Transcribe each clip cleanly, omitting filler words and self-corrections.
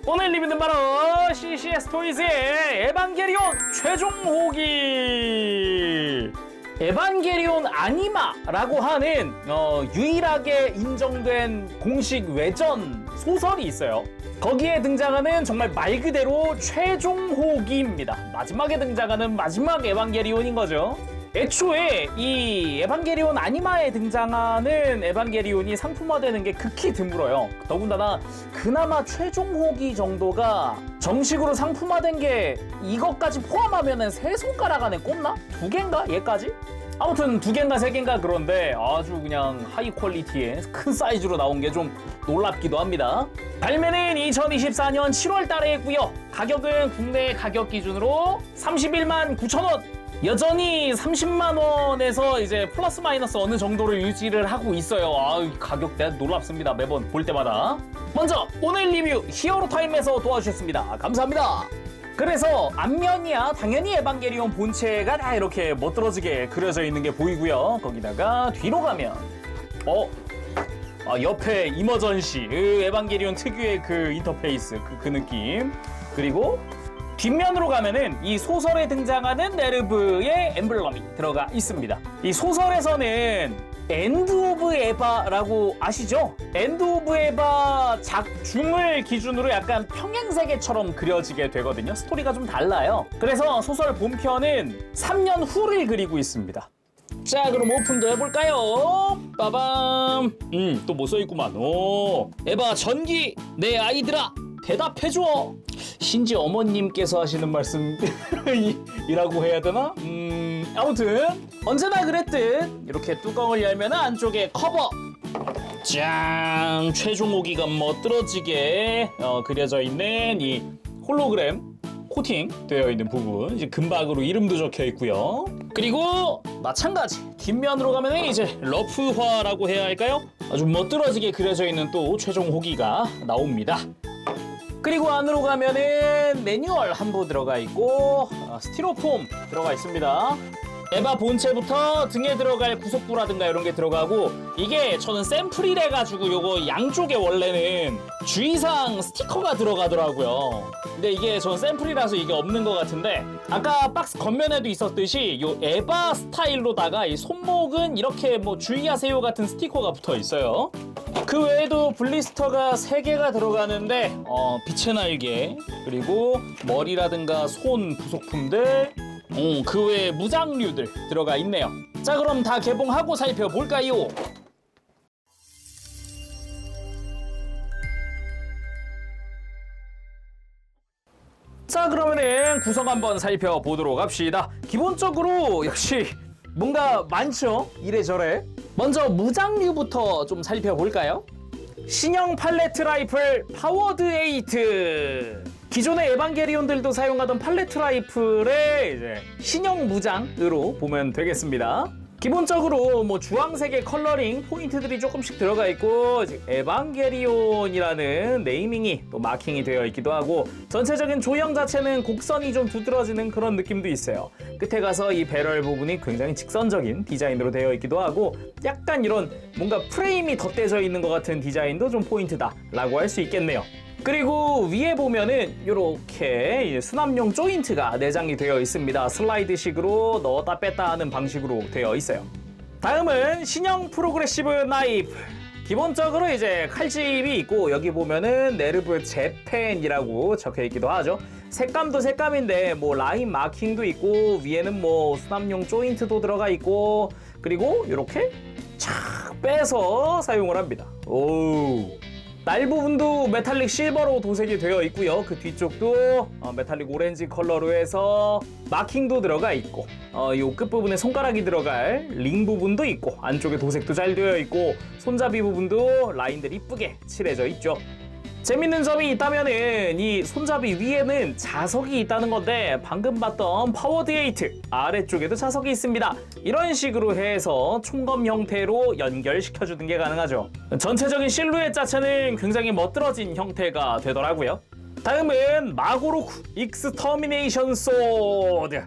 오늘 리뷰는 바로 CCS 토이즈의 에반게리온 최종 호기. 에반게리온 아니마라고 하는 유일하게 인정된 공식 외전 소설이 있어요. 거기에 등장하는 정말 말 그대로 최종 호기입니다. 마지막에 등장하는 마지막 에반게리온인 거죠. 애초에 이 에반게리온 아니마에 등장하는 에반게리온이 상품화되는 게 극히 드물어요. 더군다나 그나마 최종 호기 정도가 정식으로 상품화된 게 이것까지 포함하면은 3손가락 안에 꼽나? 2개인가? 얘까지? 아무튼 2개인가 3개인가 그런데 아주 그냥 하이 퀄리티의 큰 사이즈로 나온 게 좀 놀랍기도 합니다. 발매는 2024년 7월 달에 했고요. 가격은 국내 가격 기준으로 31만 9천 원. 여전히 30만 원에서 이제 플러스 마이너스 어느 정도를 유지를 하고 있어요. 가격대 놀랍습니다. 매번 볼 때마다. 먼저 오늘 리뷰 히어로타임에서 도와주셨습니다. 감사합니다. 그래서 앞면이야 당연히 에반게리온 본체가 다 이렇게 멋들어지게 그려져 있는 게 보이고요. 거기다가 뒤로 가면 옆에 이머전시 에반게리온 특유의 그 인터페이스 그 느낌. 그리고 뒷면으로 가면은 이 소설에 등장하는 네르브의 엠블럼이 들어가 있습니다. 이 소설에서는 엔드 오브 에바라고 아시죠? 엔드 오브 에바 작중을 기준으로 약간 평행세계처럼 그려지게 되거든요. 스토리가 좀 달라요. 그래서 소설 본편은 3년 후를 그리고 있습니다. 자, 그럼 오픈도 해볼까요? 빠밤. 또 뭐 써있구만. 에바 전기 내 아이들아 대답해줘. 신지 어머님께서 하시는 말씀이라고 해야 되나? 아무튼 언제나 그랬듯 이렇게 뚜껑을 열면 안쪽에 커버 짠! 최종 호기가 멋들어지게 그려져 있는 이 홀로그램 코팅 되어 있는 부분, 이제 금박으로 이름도 적혀 있고요. 그리고 마찬가지 뒷면으로 가면 이제 러프화라고 해야 할까요? 아주 멋들어지게 그려져 있는 또 최종 호기가 나옵니다. 그리고 안으로 가면은 매뉴얼 한 부 들어가 있고 스티로폼 들어가 있습니다. 에바 본체부터 등에 들어갈 구속부라든가 이런 게 들어가고, 이게 저는 샘플이래 가지고 요거 양쪽에 원래는 주의사항 스티커가 들어가더라고요. 근데 이게 전 샘플이라서 이게 없는 것 같은데, 아까 박스 겉면에도 있었듯이 요 에바 스타일로다가 이 손목은 이렇게 뭐 주의하세요 같은 스티커가 붙어 있어요. 그 외에도 블리스터가 3개가 들어가는데 빛의 날개, 그리고 머리라든가 손 부속품들, 그 외에 무장류들 들어가 있네요. 자, 그럼 다 개봉하고 살펴볼까요? 자, 그러면은 구성 한번 살펴보도록 합시다. 기본적으로 역시 뭔가 많죠? 이래저래. 먼저 무장류부터 좀 살펴볼까요? 신형 팔레트 라이플 파워드 8. 기존의 에반게리온들도 사용하던 팔레트 라이플의 이제 신형 무장으로 보면 되겠습니다. 기본적으로 뭐 주황색의 컬러링 포인트들이 조금씩 들어가 있고, 에반게리온이라는 네이밍이 또 마킹이 되어 있기도 하고, 전체적인 조형 자체는 곡선이 좀 두드러지는 그런 느낌도 있어요. 끝에 가서 이 배럴 부분이 굉장히 직선적인 디자인으로 되어 있기도 하고, 약간 이런 뭔가 프레임이 덧대져 있는 것 같은 디자인도 좀 포인트다 라고 할 수 있겠네요. 그리고 위에 보면은 이렇게 수납용 조인트가 내장이 되어 있습니다. 슬라이드식으로 넣었다 뺐다 하는 방식으로 되어 있어요. 다음은 신형 프로그레시브 나이프. 기본적으로 이제 칼집이 있고, 여기 보면은 네르브 재팬이라고 적혀 있기도 하죠. 색감도 색감인데 뭐 라인 마킹도 있고, 위에는 뭐 수납용 조인트도 들어가 있고, 그리고 이렇게 착 빼서 사용을 합니다. 날 부분도 메탈릭 실버로 도색이 되어 있고요. 그 뒤쪽도 메탈릭 오렌지 컬러로 해서 마킹도 들어가 있고, 요 끝부분에 손가락이 들어갈 링 부분도 있고, 안쪽에 도색도 잘 되어 있고, 손잡이 부분도 라인들 이쁘게 칠해져 있죠. 재밌는 점이 있다면은 이 손잡이 위에는 자석이 있다는 건데, 방금 봤던 파워드 8 아래쪽에도 자석이 있습니다. 이런 식으로 해서 총검 형태로 연결시켜주는 게 가능하죠. 전체적인 실루엣 자체는 굉장히 멋들어진 형태가 되더라고요. 다음은 마고로크 익스터미네이션 소드.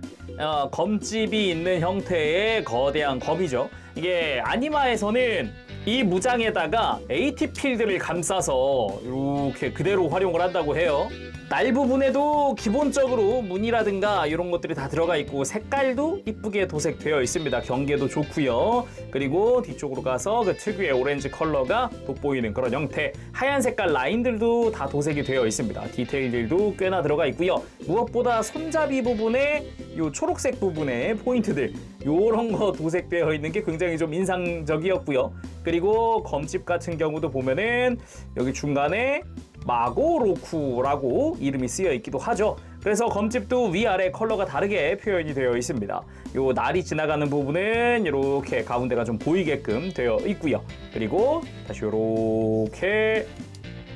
검집이 있는 형태의 거대한 검이죠. 이게 아니마에서는 이 무장에다가 AT 필드를 감싸서 이렇게 그대로 활용을 한다고 해요. 날 부분에도 기본적으로 무늬라든가 이런 것들이 다 들어가 있고 색깔도 이쁘게 도색되어 있습니다. 경계도 좋고요. 그리고 뒤쪽으로 가서 그 특유의 오렌지 컬러가 돋보이는 그런 형태, 하얀 색깔 라인들도 다 도색이 되어 있습니다. 디테일들도 꽤나 들어가 있고요. 무엇보다 손잡이 부분에 이 초록색 부분에 포인트들 요런 거 도색되어 있는 게 굉장히 좀 인상적이었고요. 그리고 검집 같은 경우도 보면은 여기 중간에 마고로쿠라고 이름이 쓰여 있기도 하죠. 그래서 검집도 위아래 컬러가 다르게 표현이 되어 있습니다. 요 날이 지나가는 부분은 이렇게 가운데가 좀 보이게끔 되어 있고요. 그리고 다시 이렇게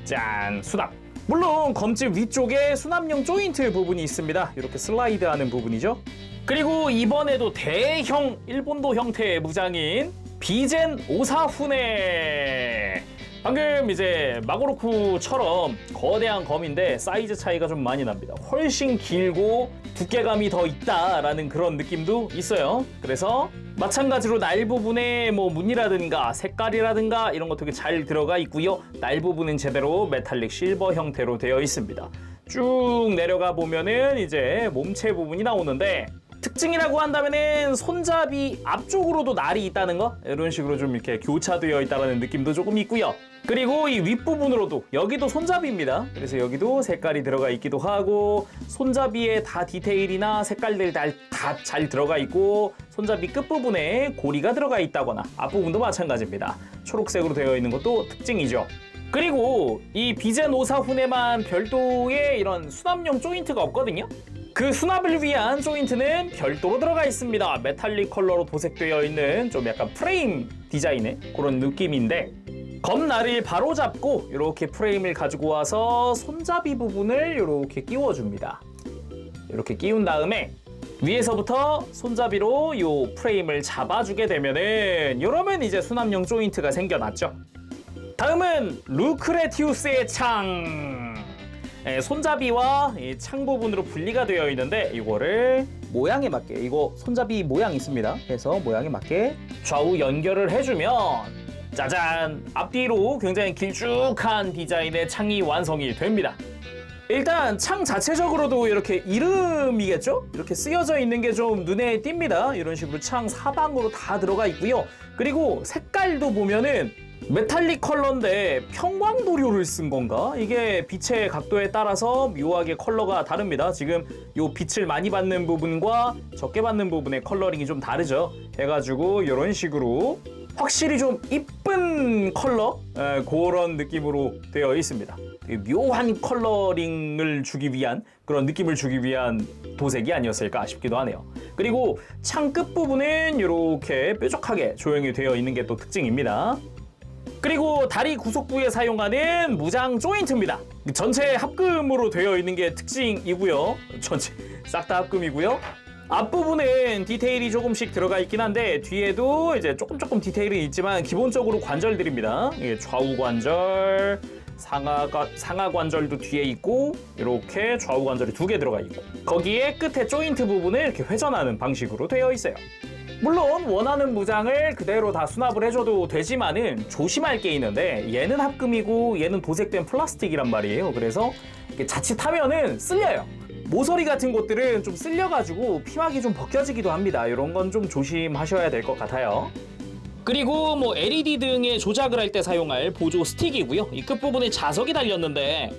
짠, 수납. 물론 검집 위쪽에 수납용 조인트 부분이 있습니다. 이렇게 슬라이드하는 부분이죠. 그리고 이번에도 대형 일본도 형태의 무장인 비젠 오사후네. 방금 이제 마고로쿠처럼 거대한 검인데 사이즈 차이가 좀 많이 납니다. 훨씬 길고 두께감이 더 있다라는 그런 느낌도 있어요. 그래서 마찬가지로 날 부분에 뭐 무늬라든가 색깔이라든가 이런 것 되게 잘 들어가 있고요. 날 부분은 제대로 메탈릭 실버 형태로 되어 있습니다. 쭉 내려가 보면은 이제 몸체 부분이 나오는데 특징이라고 한다면은 손잡이 앞쪽으로도 날이 있다는 거, 이런 식으로 좀 이렇게 교차되어 있다는 느낌도 조금 있고요. 그리고 이 윗부분으로도 여기도 손잡이입니다. 그래서 여기도 색깔이 들어가 있기도 하고 손잡이에 다 디테일이나 색깔들 다 잘 들어가 있고 손잡이 끝부분에 고리가 들어가 있다거나 앞부분도 마찬가지입니다. 초록색으로 되어 있는 것도 특징이죠. 그리고 이 비젠 오사후네만 별도의 이런 수납용 조인트가 없거든요. 그 수납을 위한 조인트는 별도로 들어가 있습니다. 메탈릭 컬러로 도색되어 있는 좀 약간 프레임 디자인의 그런 느낌인데 검날을 바로 잡고 이렇게 프레임을 가지고 와서 손잡이 부분을 이렇게 끼워줍니다. 이렇게 끼운 다음에 위에서부터 손잡이로 이 프레임을 잡아주게 되면은 이러면 이제 수납용 조인트가 생겨났죠. 다음은 루크레티우스의 창. 손잡이와 이 창 부분으로 분리가 되어 있는데 이거를 모양에 맞게, 이거 손잡이 모양 있습니다. 그래서 모양에 맞게 좌우 연결을 해주면 짜잔! 앞뒤로 굉장히 길쭉한 디자인의 창이 완성이 됩니다. 일단 창 자체적으로도 이렇게 이름이겠죠? 이렇게 쓰여져 있는 게 좀 눈에 띕니다. 이런 식으로 창 사방으로 다 들어가 있고요. 그리고 색깔도 보면은 메탈릭 컬러인데 평광도료를 쓴 건가? 이게 빛의 각도에 따라서 묘하게 컬러가 다릅니다. 지금 요 빛을 많이 받는 부분과 적게 받는 부분의 컬러링이 좀 다르죠. 해가지고 이런 식으로 확실히 좀 이쁜 컬러? 그런 느낌으로 되어 있습니다. 묘한 컬러링을 주기 위한 그런 느낌을 주기 위한 도색이 아니었을까 싶기도 하네요. 그리고 창 끝부분은 이렇게 뾰족하게 조형이 되어 있는 게 또 특징입니다. 그리고 다리 구속부에 사용하는 무장 조인트입니다. 전체 합금으로 되어 있는 게 특징이고요. 전체 싹 다 합금이고요. 앞부분은 디테일이 조금씩 들어가 있긴 한데 뒤에도 이제 조금 디테일은 있지만 기본적으로 관절들입니다. 좌우 관절, 상하 관절도 뒤에 있고 이렇게 좌우 관절이 2개 들어가 있고 거기에 끝에 조인트 부분을 이렇게 회전하는 방식으로 되어 있어요. 물론 원하는 무장을 그대로 다 수납을 해줘도 되지만은 조심할 게 있는데 얘는 합금이고 얘는 도색된 플라스틱이란 말이에요. 그래서 자칫하면은 쓸려요. 모서리 같은 곳들은 좀 쓸려가지고 피막이 좀 벗겨지기도 합니다. 이런 건 좀 조심하셔야 될 것 같아요. 그리고 뭐 LED 등의 조작을 할 때 사용할 보조 스틱이고요. 이 끝부분에 자석이 달렸는데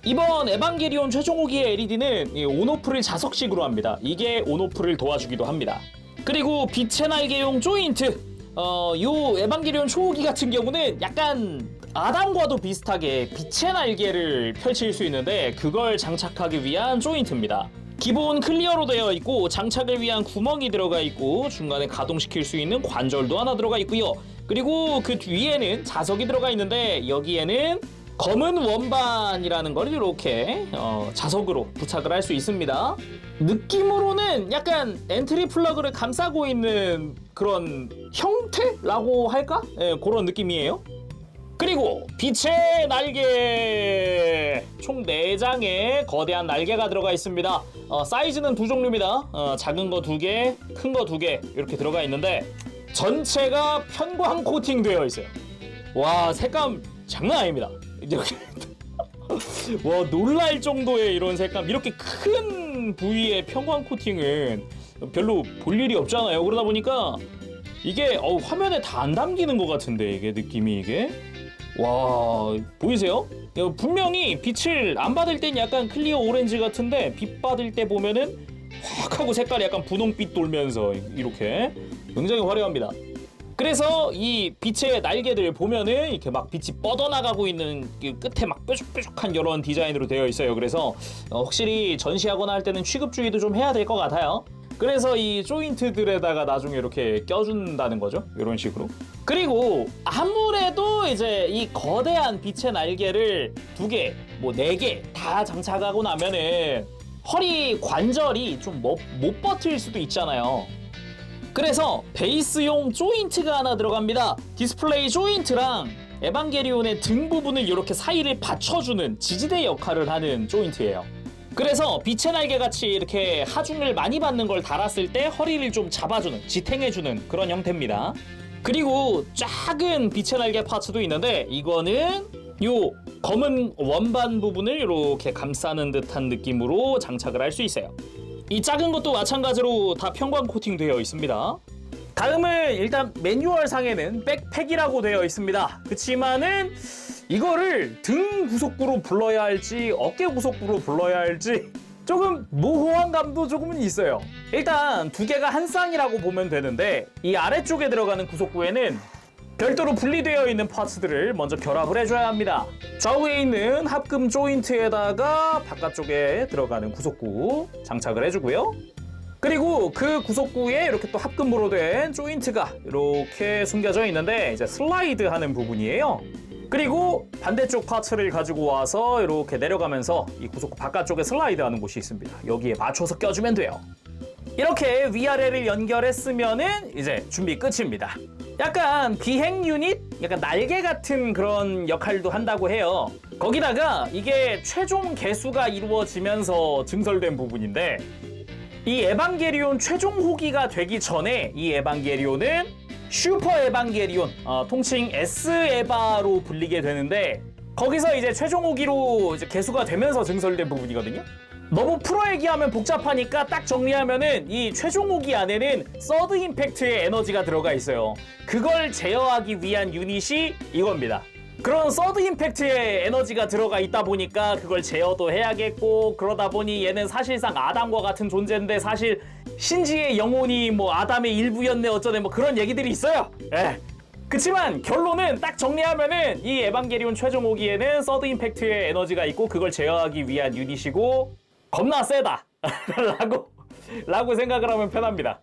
이번 에반게리온 최종 호기의 LED는 온오프를 자석식으로 합니다. 이게 온오프를 도와주기도 합니다. 그리고 빛의 날개용 조인트. 요 에반게리온 초호기 같은 경우는 약간 아담과도 비슷하게 빛의 날개를 펼칠 수 있는데 그걸 장착하기 위한 조인트입니다. 기본 클리어로 되어 있고 장착을 위한 구멍이 들어가 있고 중간에 가동시킬 수 있는 관절도 하나 들어가 있고요. 그리고 그 뒤에는 자석이 들어가 있는데 여기에는 검은 원반이라는 걸 이렇게 자석으로 부착을 할 수 있습니다. 느낌으로는 약간 엔트리 플러그를 감싸고 있는 그런 형태라고 할까? 네, 그런 느낌이에요. 그리고 빛의 날개! 총 4장의 거대한 날개가 들어가 있습니다. 사이즈는 2종류입니다. 작은 거 2개, 큰 거 2개 이렇게 들어가 있는데 전체가 편광 코팅 되어 있어요. 와, 색감 장난 아닙니다. 와, 놀랄 정도의 이런 색감. 이렇게 큰 부위의 편광 코팅은 별로 볼 일이 없잖아요. 그러다 보니까 이게 화면에 다 안 담기는 것 같은데, 이게 느낌이 이게. 와, 보이세요? 분명히 빛을 안 받을 땐 약간 클리어 오렌지 같은데 빛 받을 때 보면은 확 하고 색깔이 약간 분홍빛 돌면서 이렇게 굉장히 화려합니다. 그래서 이 빛의 날개들 보면은 이렇게 막 빛이 뻗어나가고 있는 그 끝에 막 뾰족뾰족한 이런 디자인으로 되어 있어요. 그래서 확실히 전시하거나 할 때는 취급주의도 좀 해야 될 것 같아요. 그래서 이 조인트들에다가 나중에 이렇게 껴준다는 거죠. 이런 식으로. 그리고 아무래도 이제 이 거대한 빛의 날개를 2개, 뭐 4개 다 장착하고 나면은 허리 관절이 좀 못 버틸 수도 있잖아요. 그래서 베이스용 조인트가 하나 들어갑니다. 디스플레이 조인트랑 에반게리온의 등 부분을 이렇게 사이를 받쳐주는 지지대 역할을 하는 조인트예요. 그래서 빛의 날개 같이 이렇게 하중을 많이 받는 걸 달았을 때 허리를 좀 잡아주는, 지탱해주는 그런 형태입니다. 그리고 작은 빛의 날개 파츠도 있는데 이거는 요 검은 원반 부분을 이렇게 감싸는 듯한 느낌으로 장착을 할 수 있어요. 이 작은 것도 마찬가지로 다 편광 코팅 되어 있습니다. 다음은 일단 매뉴얼 상에는 백팩이라고 되어 있습니다. 그치만은 이거를 등 구속부로 불러야 할지 어깨 구속부로 불러야 할지 조금 모호한 감도 조금은 있어요. 일단 2개가 한 쌍이라고 보면 되는데 이 아래쪽에 들어가는 구속부에는 별도로 분리되어 있는 파츠들을 먼저 결합을 해줘야 합니다. 좌우에 있는 합금 조인트에다가 바깥쪽에 들어가는 구속구 장착을 해주고요. 그리고 그 구속구에 이렇게 또 합금으로 된 조인트가 이렇게 숨겨져 있는데 이제 슬라이드 하는 부분이에요. 그리고 반대쪽 파츠를 가지고 와서 이렇게 내려가면서 이 구속구 바깥쪽에 슬라이드 하는 곳이 있습니다. 여기에 맞춰서 껴주면 돼요. 이렇게 위아래를 연결했으면은 이제 준비 끝입니다. 약간 비행 유닛? 약간 날개 같은 그런 역할도 한다고 해요. 거기다가 이게 최종 개수가 이루어지면서 증설된 부분인데 이 에반게리온 최종 호기가 되기 전에 이 에반게리온은 슈퍼 에반게리온, 통칭 S-에바로 불리게 되는데 거기서 이제 최종 호기로 이제 개수가 되면서 증설된 부분이거든요. 너무 풀어 얘기하면 복잡하니까 딱 정리하면은 이 최종 호기 안에는 서드 임팩트의 에너지가 들어가 있어요. 그걸 제어하기 위한 유닛이 이겁니다. 그런 서드 임팩트의 에너지가 들어가 있다 보니까 그걸 제어도 해야겠고 그러다 보니 얘는 사실상 아담과 같은 존재인데 사실 신지의 영혼이 뭐 아담의 일부였네 어쩌네 뭐 그런 얘기들이 있어요. 그치만 결론은 딱 정리하면은 이 에반게리온 최종 호기에는 서드 임팩트의 에너지가 있고 그걸 제어하기 위한 유닛이고 겁나 세다 라고 생각을 하면 편합니다.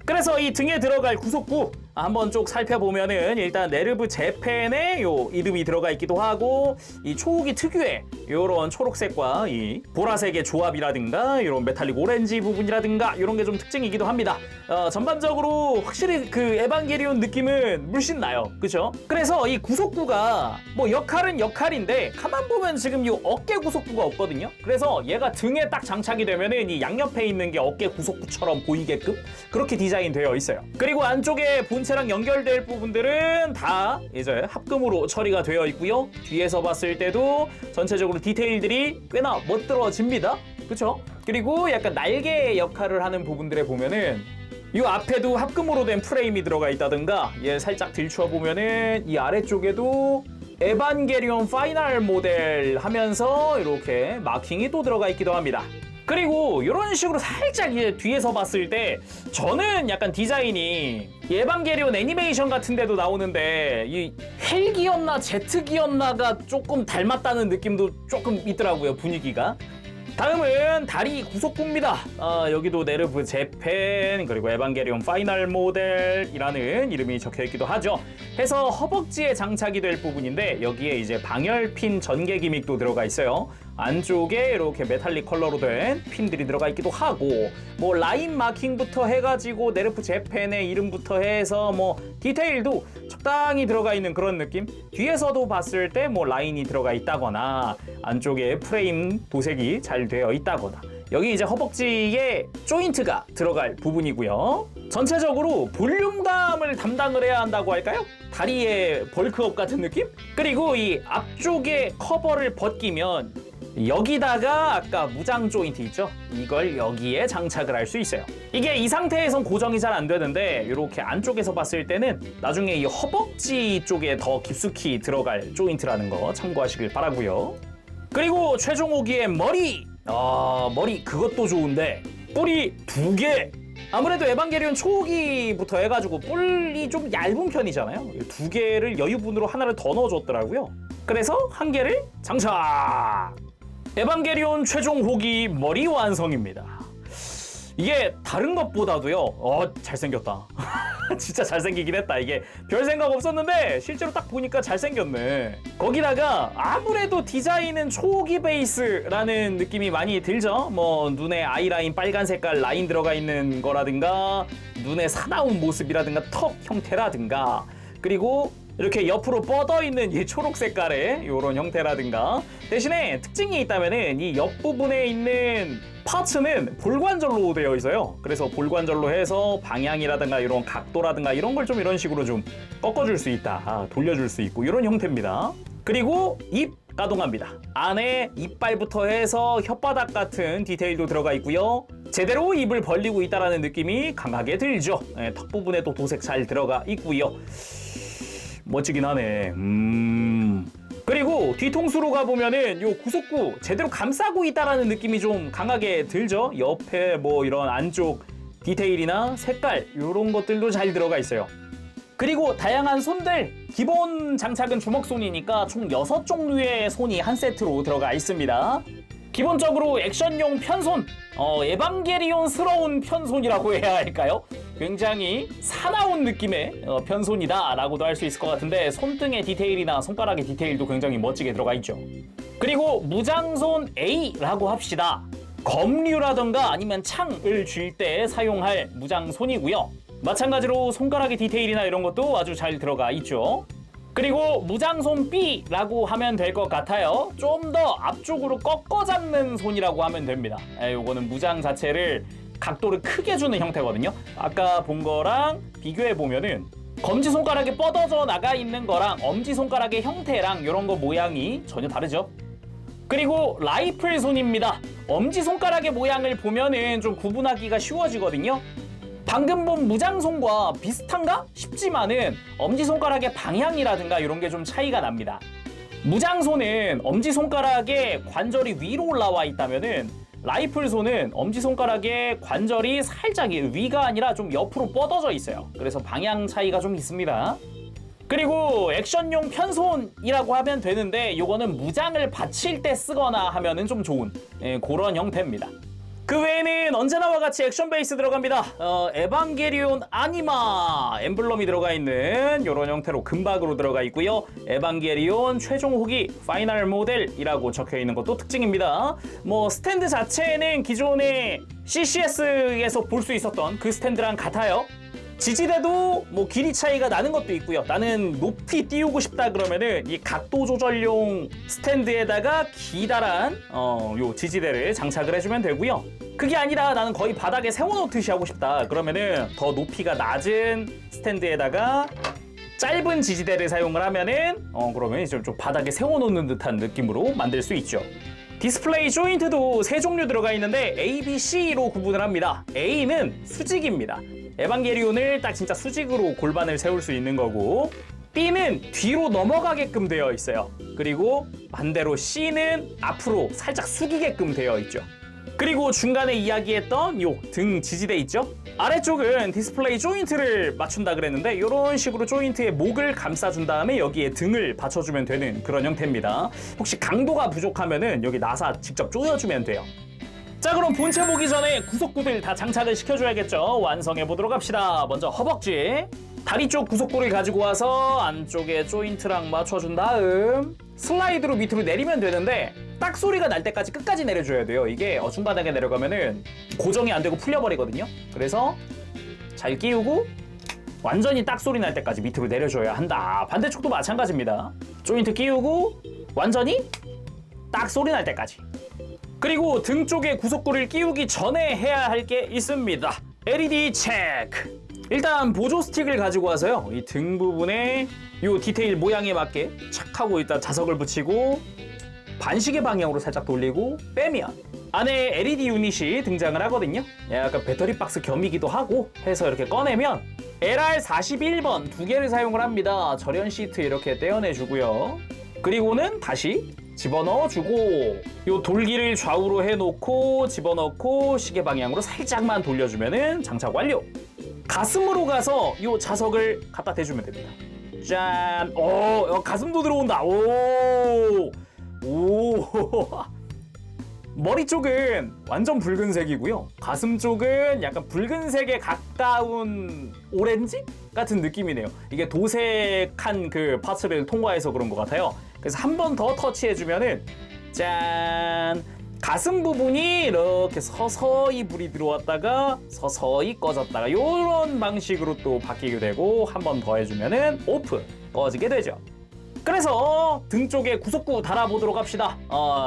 그래서 이 등에 들어갈 구속구 한번 쭉 살펴보면은 일단 네르브 재팬의 요 이름이 들어가 있기도 하고 이 초호기 특유의 요런 초록색과 이 보라색의 조합이라든가 이런 메탈릭 오렌지 부분이라든가 이런 게 좀 특징이기도 합니다. 전반적으로 확실히 그 에반게리온 느낌은 물씬 나요. 그쵸? 그래서 이 구속구가 뭐 역할은 역할인데 가만 보면 지금 이 어깨 구속구가 없거든요. 그래서 얘가 등에 딱 장착이 되면은 이 양옆에 있는 게 어깨 구속구처럼 보이게끔 그렇게 디자인되어 있어요. 그리고 안쪽에 본체랑 연결될 부분들은 다 이제 합금으로 처리가 되어 있고요. 뒤에서 봤을 때도 전체적으로 디테일들이 꽤나 멋들어집니다. 그쵸? 그리고 약간 날개 역할을 하는 부분들에 보면은 이 앞에도 합금으로 된 프레임이 들어가 있다든가 얘 살짝 들추어 보면은 이 아래쪽에도 에반게리온 파이널 모델 하면서 이렇게 마킹이 또 들어가 있기도 합니다. 그리고 이런 식으로 살짝 이제 뒤에서 봤을 때 저는 약간 디자인이 에반게리온 애니메이션 같은 데도 나오는데 이 헬기였나 제트기였나가 조금 닮았다는 느낌도 조금 있더라고요, 분위기가. 다음은 다리 구속부입니다. 여기도 네르브 재팬 그리고 에반게리온 파이널 모델이라는 이름이 적혀있기도 하죠. 해서 허벅지에 장착이 될 부분인데 여기에 이제 방열핀 전개 기믹도 들어가 있어요. 안쪽에 이렇게 메탈릭 컬러로 된 핀들이 들어가 있기도 하고 뭐 라인 마킹부터 해가지고 네르프 재팬의 이름부터 해서 뭐 디테일도 적당히 들어가 있는 그런 느낌. 뒤에서도 봤을 때 뭐 라인이 들어가 있다거나 안쪽에 프레임 도색이 잘 되어 있다거나 여기 이제 허벅지에 조인트가 들어갈 부분이고요. 전체적으로 볼륨감을 담당을 해야 한다고 할까요? 다리의 벌크업 같은 느낌? 그리고 이 앞쪽에 커버를 벗기면 여기다가 아까 무장 조인트 있죠? 이걸 여기에 장착을 할 수 있어요. 이게 이 상태에선 고정이 잘 안 되는데 이렇게 안쪽에서 봤을 때는 나중에 이 허벅지 쪽에 더 깊숙이 들어갈 조인트라는 거 참고하시길 바라고요. 그리고 최종 호기의 머리! 머리 그것도 좋은데 뿔이 2개! 아무래도 에반게리온 초기부터 해가지고 뿔이 좀 얇은 편이잖아요. 2개를 여유분으로 하나를 더 넣어줬더라고요. 그래서 1개를 장착! 에반게리온 최종 호기 머리 완성입니다. 이게 다른 것보다도요, 잘생겼다. 진짜 잘생기긴 했다. 이게 별 생각 없었는데 실제로 딱 보니까 잘생겼네. 거기다가 아무래도 디자인은 초호기 베이스라는 느낌이 많이 들죠. 뭐 눈에 아이라인 빨간 색깔 라인 들어가 있는 거라든가 눈에 사나운 모습이라든가 턱 형태라든가 그리고 이렇게 옆으로 뻗어 있는 이 초록 색깔의 이런 형태라든가 대신에 특징이 있다면은 이 옆부분에 있는 파츠는 볼관절로 되어 있어요. 그래서 볼관절로 해서 방향이라든가 이런 각도라든가 이런 걸 좀 이런 식으로 좀 꺾어줄 수 있다. 돌려줄 수 있고 이런 형태입니다. 그리고 입 가동합니다. 안에 이빨부터 해서 혓바닥 같은 디테일도 들어가 있고요. 제대로 입을 벌리고 있다는 느낌이 강하게 들죠. 턱 부분에도 도색 잘 들어가 있고요. 멋지긴 하네. 그리고 뒤통수로 가보면은 요 구속구 제대로 감싸고 있다라는 느낌이 좀 강하게 들죠. 옆에 뭐 이런 안쪽 디테일이나 색깔 요런 것들도 잘 들어가 있어요. 그리고 다양한 손들 기본 장착은 주먹손이니까 총 6종류의 손이 한 세트로 들어가 있습니다. 기본적으로 액션용 편손, 에반게리온스러운 편손이라고 해야 할까요? 굉장히 사나운 느낌의 편손이다 라고도 할 수 있을 것 같은데 손등의 디테일이나 손가락의 디테일도 굉장히 멋지게 들어가 있죠. 그리고 무장손 A라고 합시다. 검류라던가 아니면 창을 쥘 때 사용할 무장손이고요. 마찬가지로 손가락의 디테일이나 이런 것도 아주 잘 들어가 있죠. 그리고 무장손 B라고 하면 될 것 같아요. 좀 더 앞쪽으로 꺾어 잡는 손이라고 하면 됩니다. 요거는 무장 자체를 각도를 크게 주는 형태거든요. 아까 본 거랑 비교해 보면은 검지손가락이 뻗어져 나가 있는 거랑 엄지손가락의 형태랑 이런 거 모양이 전혀 다르죠. 그리고 라이플 손입니다. 엄지손가락의 모양을 보면은 좀 구분하기가 쉬워지거든요. 방금 본 무장손과 비슷한가 싶지만은 엄지손가락의 방향이라든가 이런 게 좀 차이가 납니다. 무장손은 엄지손가락의 관절이 위로 올라와 있다면은 라이플손은 엄지손가락의 관절이 살짝 위가 아니라 좀 옆으로 뻗어져 있어요. 그래서 방향 차이가 좀 있습니다. 그리고 액션용 편손이라고 하면 되는데 이거는 무장을 받칠 때 쓰거나 하면은 좀 좋은 그런 형태입니다. 그 외에는 언제나와 같이 액션 베이스 들어갑니다. 에반게리온 아니마 엠블럼이 들어가 있는 이런 형태로 금박으로 들어가 있고요. 에반게리온 최종 후기 파이널 모델이라고 적혀 있는 것도 특징입니다. 뭐 스탠드 자체는 기존의 CCS에서 볼 수 있었던 그 스탠드랑 같아요. 지지대도 뭐 길이 차이가 나는 것도 있고요. 나는 높이 띄우고 싶다 그러면은 이 각도 조절용 스탠드에다가 기다란 요 지지대를 장착을 해주면 되고요. 그게 아니라 나는 거의 바닥에 세워놓듯이 하고 싶다 그러면은 더 높이가 낮은 스탠드에다가 짧은 지지대를 사용을 하면은 그러면 이제 좀 바닥에 세워놓는 듯한 느낌으로 만들 수 있죠. 디스플레이 조인트도 3종류 들어가 있는데 A, B, C로 구분을 합니다. A는 수직입니다. 에반게리온을 딱 진짜 수직으로 골반을 세울 수 있는 거고 B는 뒤로 넘어가게끔 되어 있어요. 그리고 반대로 C는 앞으로 살짝 숙이게끔 되어 있죠. 그리고 중간에 이야기했던 요 등 지지대 있죠? 아래쪽은 디스플레이 조인트를 맞춘다 그랬는데 이런 식으로 조인트의 목을 감싸준 다음에 여기에 등을 받쳐주면 되는 그런 형태입니다. 혹시 강도가 부족하면은 여기 나사 직접 조여주면 돼요. 자, 그럼 본체 보기 전에 구속구들 다 장착을 시켜줘야겠죠. 완성해 보도록 합시다. 먼저 허벅지, 다리 쪽 구속구를 가지고 와서 안쪽에 조인트랑 맞춰준 다음 슬라이드로 밑으로 내리면 되는데 딱 소리가 날 때까지 끝까지 내려줘야 돼요. 이게 중바닥에 내려가면은 고정이 안 되고 풀려버리거든요. 그래서 잘 끼우고 완전히 딱 소리 날 때까지 밑으로 내려줘야 한다. 반대쪽도 마찬가지입니다. 조인트 끼우고 완전히 딱 소리 날 때까지. 그리고 등 쪽에 구속구를 끼우기 전에 해야 할 게 있습니다. LED 체크. 일단 보조 스틱을 가지고 와서요, 이 등 부분에 이 디테일 모양에 맞게 착 하고 일단 자석을 붙이고 반시계 방향으로 살짝 돌리고 빼면 안에 LED 유닛이 등장을 하거든요. 약간 배터리 박스 겸이기도 하고 해서 이렇게 꺼내면 LR41번 두 개를 사용을 합니다. 절연 시트 이렇게 떼어내주고요. 그리고는 다시 집어넣어주고 요 돌기를 좌우로 해놓고 집어넣고 시계 방향으로 살짝만 돌려주면은 장착 완료. 가슴으로 가서 요 자석을 갖다 대주면 됩니다. 짠! 가슴도 들어온다. 오! 머리 쪽은 완전 붉은색이고요. 가슴 쪽은 약간 붉은색에 가까운 오렌지 같은 느낌이네요. 이게 도색한 그 파츠를 통과해서 그런 것 같아요. 그래서 한 번 더 터치해주면은 짠! 가슴 부분이 이렇게 서서히 불이 들어왔다가 서서히 꺼졌다가 이런 방식으로 또 바뀌게 되고 한 번 더 해주면은 오프! 꺼지게 되죠. 그래서 등 쪽에 구속구 달아보도록 합시다.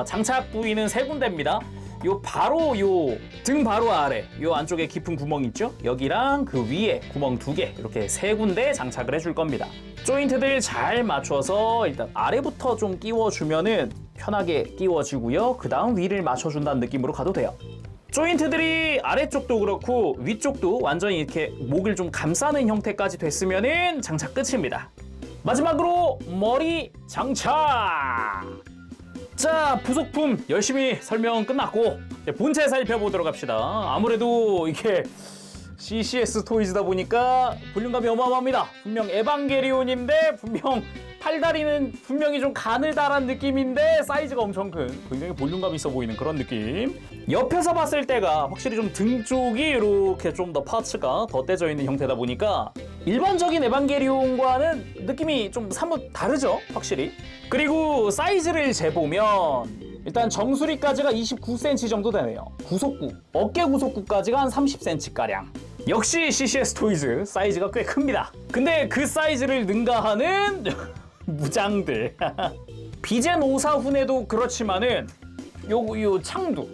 장착 부위는 세 군데입니다. 요 바로 요 등 바로 아래 요 안쪽에 깊은 구멍 있죠? 여기랑 그 위에 구멍 2개 이렇게 세 군데 장착을 해줄 겁니다. 조인트들 잘 맞춰서 일단 아래부터 좀 끼워주면은 편하게 끼워지고요. 그 다음 위를 맞춰준다는 느낌으로 가도 돼요. 조인트들이 아래쪽도 그렇고 위쪽도 완전히 이렇게 목을 좀 감싸는 형태까지 됐으면은 장착 끝입니다. 마지막으로 머리 장착! 자, 부속품 열심히 설명 끝났고 이제 본체 살펴보도록 합시다. 아무래도 이게 CCS 토이즈다 보니까 볼륨감이 어마어마합니다. 분명 에반게리온인데 분명 팔다리는 분명히 좀 가늘다란 느낌인데 사이즈가 엄청 큰 굉장히 볼륨감 있어 보이는 그런 느낌. 옆에서 봤을 때가 확실히 좀 등 쪽이 이렇게 좀 더 파츠가 덧대져 있는 형태다 보니까 일반적인 에반게리온과는 느낌이 좀 사뭇 다르죠, 확실히. 그리고 사이즈를 재보면 일단 정수리까지가 29cm 정도 되네요. 구속구, 어깨 구속구까지가 한 30cm가량. 역시 CCS 토이즈 사이즈가 꽤 큽니다. 근데 그 사이즈를 능가하는 무장들. 비젠 54훈에도 그렇지만은 요 창도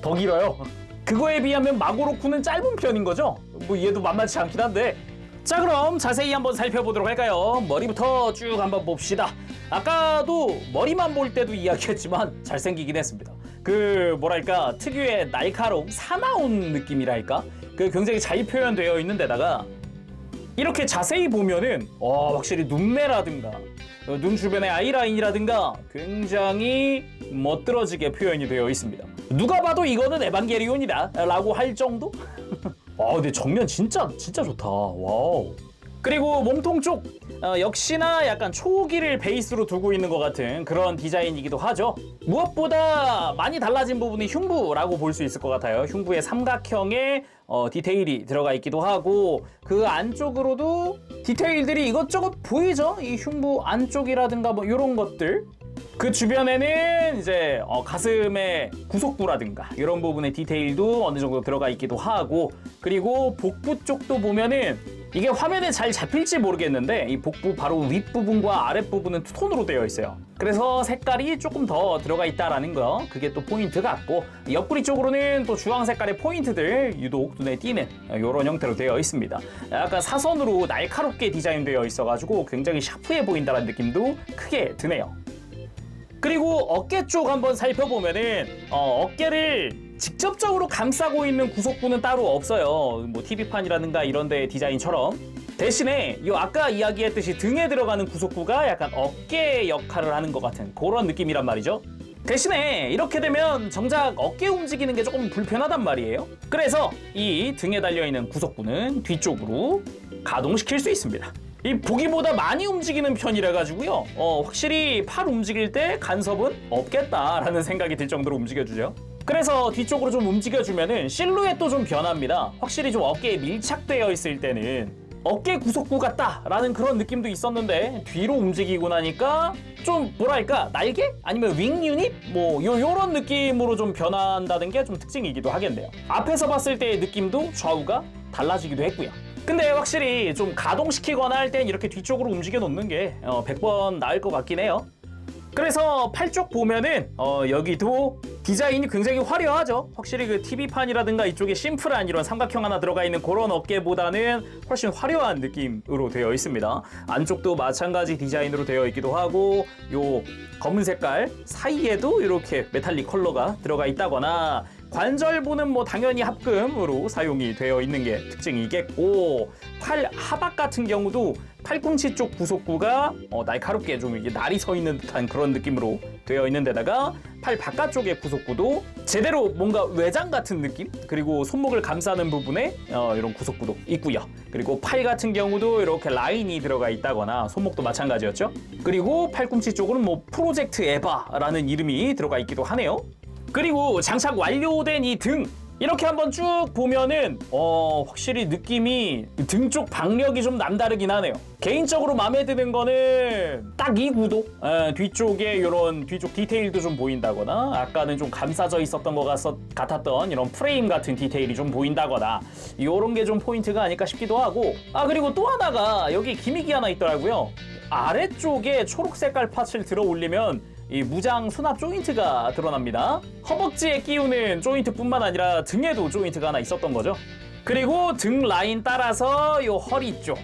더 길어요. 그거에 비하면 마고로쿠는 짧은 편인 거죠. 뭐 얘도 만만치 않긴 한데. 자, 그럼 자세히 한번 살펴보도록 할까요? 머리부터 쭉 한번 봅시다. 아까도 머리만 볼 때도 이야기했지만 잘생기긴 했습니다. 그 뭐랄까 특유의 날카로움, 사나운 느낌이랄까? 그 굉장히 잘 표현되어 있는 데다가 이렇게 자세히 보면은 확실히 눈매라든가 눈 주변의 아이라인이라든가 굉장히 멋들어지게 표현이 되어 있습니다. 누가 봐도 이거는 에반게리온이다 라고 할 정도? 근데 정면 진짜 좋다. 와우. 그리고 몸통 쪽 역시나 약간 초기를 베이스로 두고 있는 것 같은 그런 디자인이기도 하죠. 무엇보다 많이 달라진 부분이 흉부라고 볼 수 있을 것 같아요. 흉부에 삼각형의 디테일이 들어가 있기도 하고 그 안쪽으로도 디테일들이 이것저것 보이죠? 이 흉부 안쪽이라든가 뭐 이런 것들. 그 주변에는 이제 가슴의 구속부라든가 이런 부분의 디테일도 어느 정도 들어가 있기도 하고 그리고 복부 쪽도 보면은 이게 화면에 잘 잡힐지 모르겠는데 이 복부 바로 윗부분과 아랫부분은 투톤으로 되어 있어요. 그래서 색깔이 조금 더 들어가 있다라는 거 그게 또 포인트 같고 옆구리 쪽으로는 또 주황 색깔의 포인트들 유독 눈에 띄는 이런 형태로 되어 있습니다. 약간 사선으로 날카롭게 디자인되어 있어가지고 굉장히 샤프해 보인다는 느낌도 크게 드네요. 그리고 어깨 쪽 한번 살펴보면은 어깨를 직접적으로 감싸고 있는 구속부는 따로 없어요. 뭐 TV판이라든가 이런 데 디자인처럼. 대신에 이 아까 이야기했듯이 등에 들어가는 구속부가 약간 어깨 역할을 하는 것 같은 그런 느낌이란 말이죠. 대신에 이렇게 되면 정작 어깨 움직이는 게 조금 불편하단 말이에요. 그래서 이 등에 달려있는 구속부는 뒤쪽으로 가동시킬 수 있습니다. 이 보기보다 많이 움직이는 편이라 가지고요. 확실히 팔 움직일 때 간섭은 없겠다라는 생각이 들 정도로 움직여주죠. 그래서 뒤쪽으로 좀 움직여주면은 실루엣도 좀 변합니다. 확실히 좀 어깨에 밀착되어 있을 때는 어깨 구속부 같다라는 그런 느낌도 있었는데 뒤로 움직이고 나니까 좀 뭐랄까 날개? 아니면 윙 유닛? 뭐 요런 느낌으로 좀 변한다는 게 좀 특징이기도 하겠네요. 앞에서 봤을 때의 느낌도 좌우가 달라지기도 했고요. 근데 확실히 좀 가동시키거나 할 땐 이렇게 뒤쪽으로 움직여 놓는 게 100번 나을 것 같긴 해요. 그래서 팔 쪽 보면은 여기도 디자인이 굉장히 화려하죠. 확실히 그 TV판이라든가 이쪽에 심플한 이런 삼각형 하나 들어가 있는 그런 어깨보다는 훨씬 화려한 느낌으로 되어 있습니다. 안쪽도 마찬가지 디자인으로 되어 있기도 하고 요 검은 색깔 사이에도 이렇게 메탈릭 컬러가 들어가 있다거나 관절부는 뭐 당연히 합금으로 사용이 되어 있는 게 특징이겠고 팔 하박 같은 경우도 팔꿈치 쪽 구속구가 날카롭게 좀 이게 날이 서 있는 듯한 그런 느낌으로 되어 있는 데다가 팔 바깥쪽의 구속구도 제대로 뭔가 외장 같은 느낌 그리고 손목을 감싸는 부분에 이런 구속구도 있고요. 그리고 팔 같은 경우도 이렇게 라인이 들어가 있다거나 손목도 마찬가지였죠. 그리고 팔꿈치 쪽으로는 뭐 프로젝트 에바라는 이름이 들어가 있기도 하네요. 그리고 장착 완료된 이 등 이렇게 한번 쭉 보면은 확실히 느낌이 등 쪽 박력이 좀 남다르긴 하네요. 개인적으로 마음에 드는 거는 딱 이 구도 뒤쪽에 이런 뒤쪽 디테일도 좀 보인다거나 아까는 좀 감싸져 있었던 것 같았던 이런 프레임 같은 디테일이 좀 보인다거나 이런 게 좀 포인트가 아닐까 싶기도 하고 그리고 또 하나가 여기 기믹이 하나 있더라고요. 아래쪽에 초록 색깔 파츠를 들어 올리면 이 무장 수납 조인트가 드러납니다. 허벅지에 끼우는 조인트뿐만 아니라 등에도 조인트가 하나 있었던 거죠. 그리고 등 라인 따라서 요 허리 쪽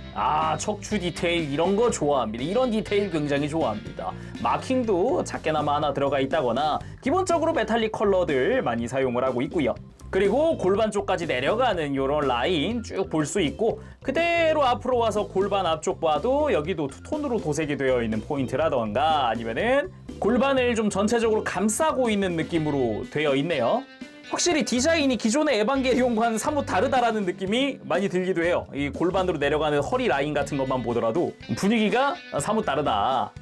척추 디테일 이런 거 좋아합니다. 이런 디테일 굉장히 좋아합니다. 마킹도 작게나마 하나 들어가 있다거나 기본적으로 메탈릭 컬러들 많이 사용을 하고 있고요. 그리고 골반 쪽까지 내려가는 이런 라인 쭉 볼 수 있고 그대로 앞으로 와서 골반 앞쪽 봐도 여기도 투톤으로 도색이 되어 있는 포인트라던가 아니면은 골반을 좀 전체적으로 감싸고 있는 느낌으로 되어 있네요. 확실히 디자인이 기존의 에반게리온과는 사뭇 다르다라는 느낌이 많이 들기도 해요. 이 골반으로 내려가는 허리 라인 같은 것만 보더라도 분위기가 사뭇 다르다.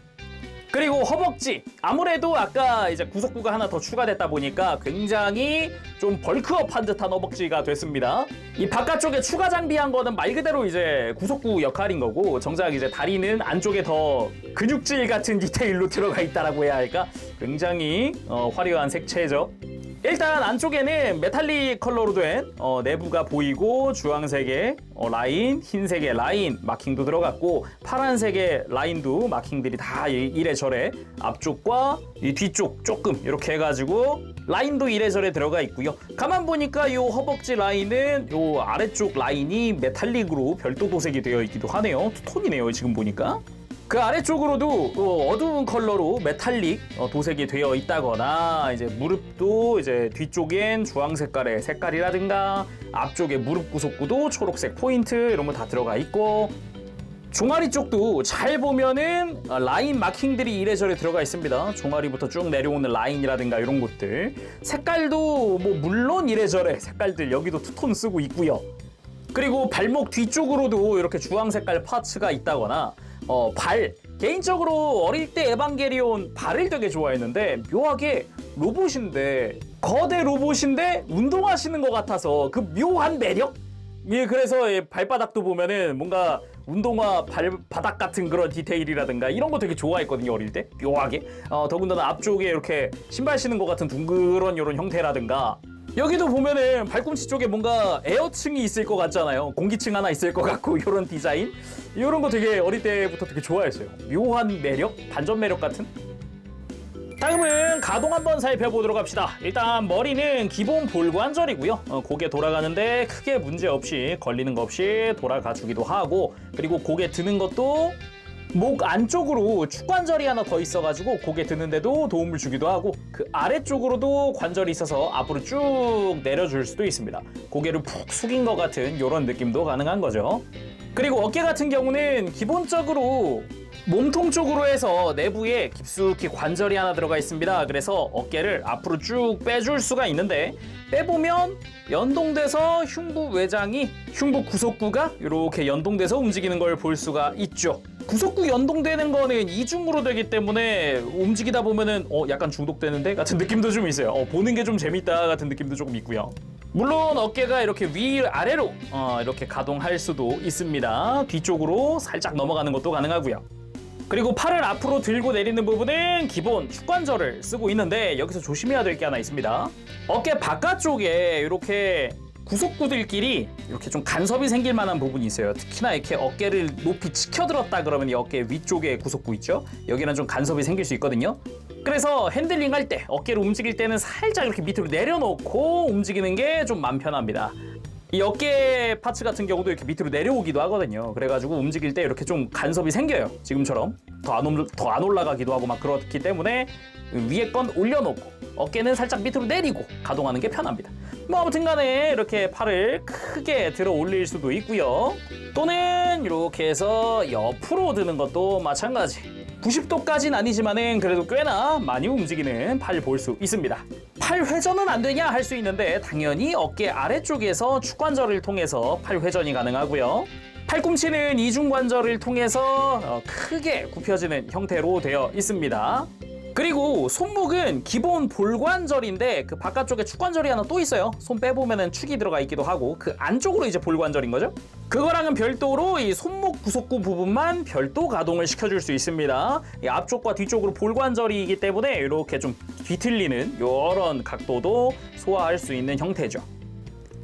그리고 허벅지 아무래도 아까 이제 구속구가 하나 더 추가됐다 보니까 굉장히 좀 벌크업한 듯한 허벅지가 됐습니다. 이 바깥쪽에 추가 장비한 거는 말 그대로 이제 구속구 역할인 거고 정작 이제 다리는 안쪽에 더 근육질 같은 디테일로 들어가 있다라고 해야 할까? 굉장히 화려한 색채죠. 일단 안쪽에는 메탈릭 컬러로 된 내부가 보이고 주황색의 라인, 흰색의 라인 마킹도 들어갔고 파란색의 라인도 마킹들이 다 이래저래 앞쪽과 이 뒤쪽 조금 이렇게 해가지고 라인도 이래저래 들어가 있고요. 가만 보니까 이 허벅지 라인은 이 아래쪽 라인이 메탈릭으로 별도 도색이 되어 있기도 하네요. 투톤이네요 지금 보니까. 그 아래쪽으로도 어두운 컬러로 메탈릭 도색이 되어 있다거나 이제 무릎도 이제 뒤쪽엔 주황 색깔의 색깔이라든가 앞쪽에 무릎 구속구도 초록색 포인트 이런 거 다 들어가 있고 종아리 쪽도 잘 보면은 라인 마킹들이 이래저래 들어가 있습니다. 종아리부터 쭉 내려오는 라인이라든가 이런 것들 색깔도 뭐 물론 이래저래 색깔들 여기도 투톤 쓰고 있고요. 그리고 발목 뒤쪽으로도 이렇게 주황 색깔 파츠가 있다거나 발 개인적으로 어릴 때 에반게리온 발을 되게 좋아했는데 묘하게 로봇인데 거대 로봇인데 운동하시는 것 같아서 그 묘한 매력? 예, 그래서 발바닥도 보면은 뭔가 운동화 발바닥 같은 그런 디테일이라든가 이런 거 되게 좋아했거든요 어릴 때 묘하게 더군다나 앞쪽에 이렇게 신발 신는 것 같은 둥그런 이런 형태라든가 여기도 보면은 발꿈치 쪽에 뭔가 에어층이 있을 것 같잖아요. 공기층 하나 있을 것 같고 이런 디자인 이런 거 되게 어릴 때부터 되게 좋아했어요. 묘한 매력? 반전 매력 같은? 다음은 가동 한번 살펴보도록 합시다. 일단 머리는 기본 볼관절이고요. 고개 돌아가는데 크게 문제 없이 걸리는 거 없이 돌아가 주기도 하고 그리고 고개 드는 것도 목 안쪽으로 축관절이 하나 더 있어가지고 고개 드는데도 도움을 주기도 하고 그 아래쪽으로도 관절이 있어서 앞으로 쭉 내려줄 수도 있습니다. 고개를 푹 숙인 것 같은 이런 느낌도 가능한 거죠. 그리고 어깨 같은 경우는 기본적으로 몸통 쪽으로 해서 내부에 깊숙이 관절이 하나 들어가 있습니다. 그래서 어깨를 앞으로 쭉 빼줄 수가 있는데 빼보면 연동돼서 흉부 외장이 흉부 구속구가 이렇게 연동돼서 움직이는 걸 볼 수가 있죠. 구속구 연동되는 거는 이중으로 되기 때문에 움직이다 보면은 약간 중독되는데 같은 느낌도 좀 있어요. 보는 게 좀 재밌다 같은 느낌도 조금 있고요. 물론 어깨가 이렇게 위아래로 이렇게 가동할 수도 있습니다. 뒤쪽으로 살짝 넘어가는 것도 가능하고요. 그리고 팔을 앞으로 들고 내리는 부분은 기본 축관절을 쓰고 있는데 여기서 조심해야 될 게 하나 있습니다. 어깨 바깥쪽에 이렇게 구속구들끼리 이렇게 좀 간섭이 생길 만한 부분이 있어요. 특히나 이렇게 어깨를 높이 치켜들었다 그러면 이 어깨 위쪽에 구속구 있죠? 여기는 좀 간섭이 생길 수 있거든요. 그래서 핸들링 할 때, 어깨를 움직일 때는 살짝 이렇게 밑으로 내려놓고 움직이는 게 좀 마음 편합니다. 이 어깨 파츠 같은 경우도 이렇게 밑으로 내려오기도 하거든요. 그래가지고 움직일 때 이렇게 좀 간섭이 생겨요. 지금처럼 더 안 올라가기도 하고 막 그렇기 때문에 위에 건 올려놓고 어깨는 살짝 밑으로 내리고 가동하는 게 편합니다. 뭐 아무튼 간에 이렇게 팔을 크게 들어 올릴 수도 있고요. 또는 이렇게 해서 옆으로 드는 것도 마찬가지. 90도까지는 아니지만은 그래도 꽤나 많이 움직이는 팔 볼 수 있습니다. 팔 회전은 안 되냐 할 수 있는데 당연히 어깨 아래쪽에서 축관절을 통해서 팔 회전이 가능하고요. 팔꿈치는 이중관절을 통해서 크게 굽혀지는 형태로 되어 있습니다. 그리고 손목은 기본 볼관절인데 그 바깥쪽에 축관절이 하나 또 있어요. 손 빼보면은 축이 들어가 있기도 하고 그 안쪽으로 이제 볼관절인 거죠. 그거랑은 별도로 이 손목 구속구 부분만 별도 가동을 시켜줄 수 있습니다. 이 앞쪽과 뒤쪽으로 볼관절이기 때문에 이렇게 좀 뒤틀리는 이런 각도도 소화할 수 있는 형태죠.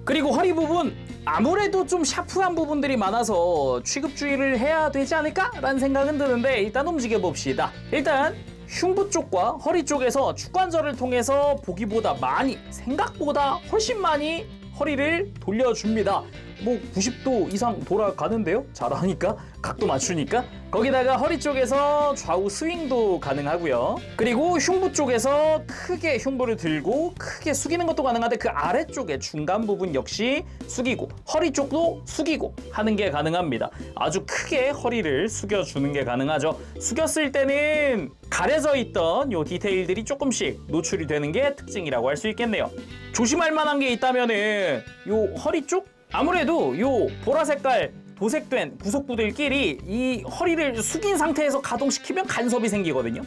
그리고 허리 부분 아무래도 좀 샤프한 부분들이 많아서 취급주의를 해야 되지 않을까라는 생각은 드는데 일단 움직여 봅시다. 일단 흉부 쪽과 허리 쪽에서 축관절을 통해서 보기보다 많이, 생각보다 훨씬 많이 허리를 돌려줍니다. 뭐 90도 이상 돌아가는데요? 잘하니까, 각도 맞추니까. 거기다가 허리 쪽에서 좌우 스윙도 가능하고요. 그리고 흉부 쪽에서 크게 흉부를 들고 크게 숙이는 것도 가능한데 그 아래쪽에 중간 부분 역시 숙이고 허리 쪽도 숙이고 하는 게 가능합니다. 아주 크게 허리를 숙여주는 게 가능하죠. 숙였을 때는 가려져 있던 요 디테일들이 조금씩 노출이 되는 게 특징이라고 할 수 있겠네요. 조심할 만한 게 있다면은 요 허리 쪽? 아무래도 요 보라 색깔 도색된 구속부들끼리 이 허리를 숙인 상태에서 가동시키면 간섭이 생기거든요.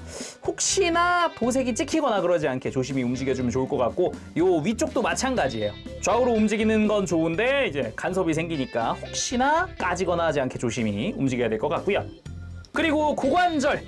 혹시나 도색이 찍히거나 그러지 않게 조심히 움직여주면 좋을 것 같고 요 위쪽도 마찬가지예요. 좌우로 움직이는 건 좋은데 이제 간섭이 생기니까 혹시나 까지거나 하지 않게 조심히 움직여야 될 것 같고요. 그리고 고관절,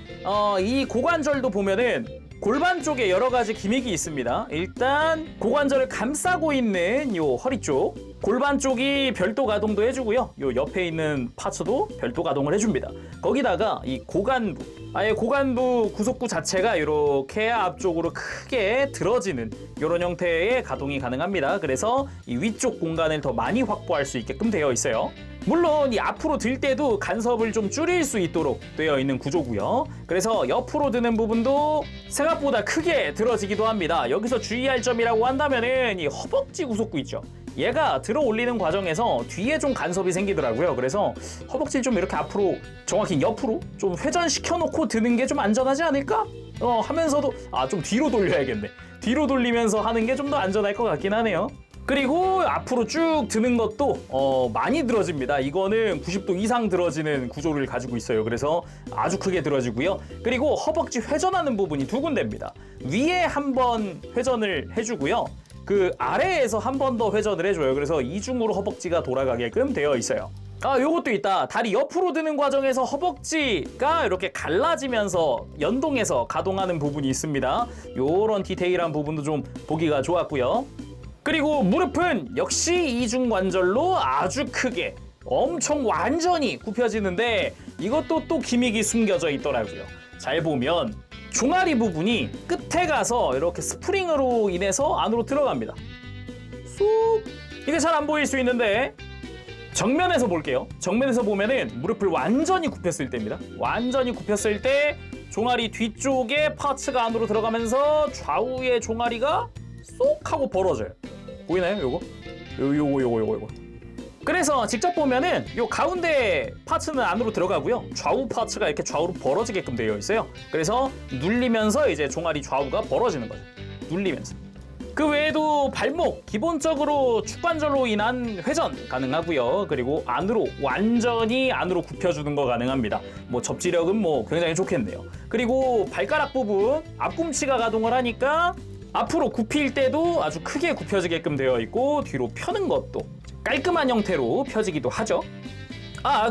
이 고관절도 보면은 골반 쪽에 여러 가지 기믹이 있습니다. 일단 고관절을 감싸고 있는 요 허리 쪽, 골반 쪽이 별도 가동도 해주고요. 요 옆에 있는 파츠도 별도 가동을 해줍니다. 거기다가 이 고관부, 아예 고관부 구속부 자체가 이렇게 앞쪽으로 크게 들어지는 이런 형태의 가동이 가능합니다. 그래서 이 위쪽 공간을 더 많이 확보할 수 있게끔 되어 있어요. 물론 이 앞으로 들 때도 간섭을 좀 줄일 수 있도록 되어 있는 구조고요. 그래서 옆으로 드는 부분도 생각보다 크게 들어지기도 합니다. 여기서 주의할 점이라고 한다면은 이 허벅지 구속구 있죠. 얘가 들어 올리는 과정에서 뒤에 좀 간섭이 생기더라고요. 그래서 허벅지를 좀 이렇게 앞으로, 정확히 옆으로 좀 회전시켜 놓고 드는 게 좀 안전하지 않을까? 하면서도 좀 뒤로 돌려야겠네. 뒤로 돌리면서 하는 게 좀 더 안전할 것 같긴 하네요. 그리고 앞으로 쭉 드는 것도 많이 들어집니다. 이거는 90도 이상 들어지는 구조를 가지고 있어요. 그래서 아주 크게 들어지고요. 그리고 허벅지 회전하는 부분이 두 군데입니다. 위에 한 번 회전을 해주고요. 그 아래에서 한 번 더 회전을 해줘요. 그래서 이중으로 허벅지가 돌아가게끔 되어 있어요. 요것도 있다. 다리 옆으로 드는 과정에서 허벅지가 이렇게 갈라지면서 연동해서 가동하는 부분이 있습니다. 요런 디테일한 부분도 좀 보기가 좋았고요. 그리고 무릎은 역시 이중관절로 아주 크게 엄청 완전히 굽혀지는데 이것도 또 기믹이 숨겨져 있더라고요. 잘 보면 종아리 부분이 끝에 가서 이렇게 스프링으로 인해서 안으로 들어갑니다. 쏙! 이게 잘 안 보일 수 있는데 정면에서 볼게요. 정면에서 보면은 무릎을 완전히 굽혔을 때입니다. 완전히 굽혔을 때 종아리 뒤쪽에 파츠가 안으로 들어가면서 좌우의 종아리가 쏙 하고 벌어져요. 보이나요? 요거? 요거. 그래서 직접 보면은 요 가운데 파츠는 안으로 들어가고요. 좌우 파츠가 이렇게 좌우로 벌어지게끔 되어 있어요. 그래서 눌리면서 이제 종아리 좌우가 벌어지는 거죠. 눌리면서. 그 외에도 발목, 기본적으로 축관절로 인한 회전 가능하고요. 그리고 안으로, 완전히 안으로 굽혀주는 거 가능합니다. 뭐 접지력은 뭐 굉장히 좋겠네요. 그리고 발가락 부분, 앞꿈치가 가동을 하니까 앞으로 굽힐 때도 아주 크게 굽혀지게끔 되어 있고 뒤로 펴는 것도 깔끔한 형태로 펴지기도 하죠.